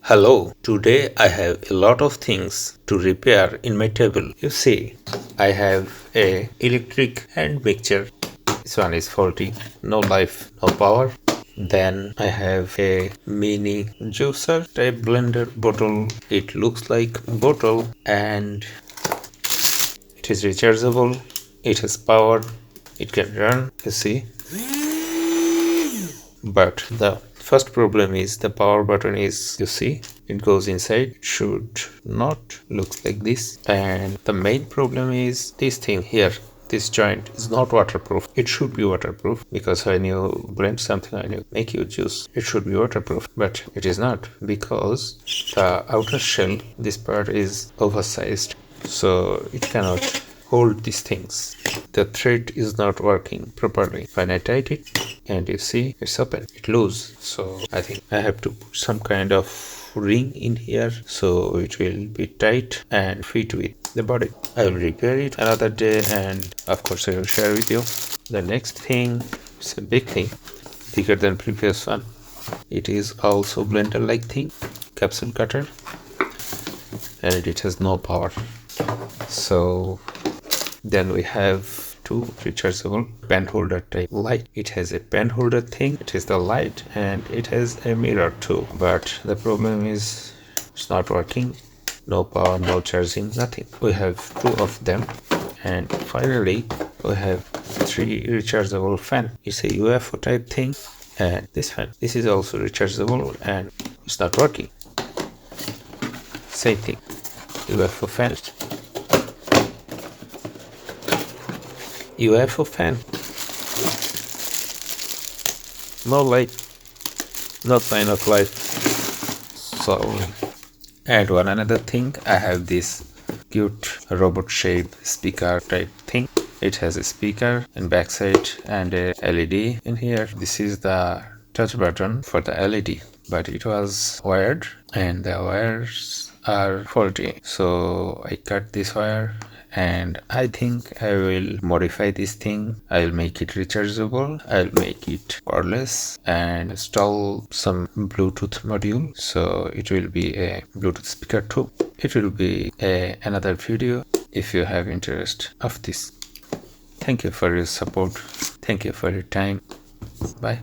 Hello, today I have a lot of things to repair in my table. You see, I have a electric hand mixer. This one is faulty, no life, no power. Then I have a mini juicer type blender bottle. It looks like bottle and it is rechargeable. It has power. It can run, you see. But the first problem is the power button is, you see, it goes inside. It should not look like this. And the main problem is this thing here. This joint is not waterproof. It should be waterproof because when you blend something and you make your juice, it should be waterproof. But it is not because the outer shell, this part is oversized. So it cannot hold these things. The thread is not working properly. When I tighten it, and you see it's open, it loose. So I think I have to put some kind of ring in here so it will be tight and fit with the body. I will repair it another day and of course I will share with you. The next thing is a big thing, bigger than previous one. It is also blender like thing, capsule cutter, and it has no power. So then we have two rechargeable pen holder type light. It has a pen holder thing, it is the light, and it has a mirror too. But the problem is it's not working. No power, no charging, nothing. We have two of them. And finally we have three rechargeable fan. It's a UFO type thing. And this fan, this is also rechargeable and it's not working. Same thing, UFO fan. UFO fan. No light. No sign of life. So, and one another thing, I have this cute robot shaped speaker type thing. It has a speaker in backside and a LED in here. This is the touch button for the LED, but it was wired and the wires are faulty. So I cut this wire and I think I will modify this thing. I'll make it rechargeable, I'll make it wireless and install some Bluetooth module, so it will be a Bluetooth speaker too. It will be another video if you have interest of this. Thank you for your support. Thank you for your time. Bye.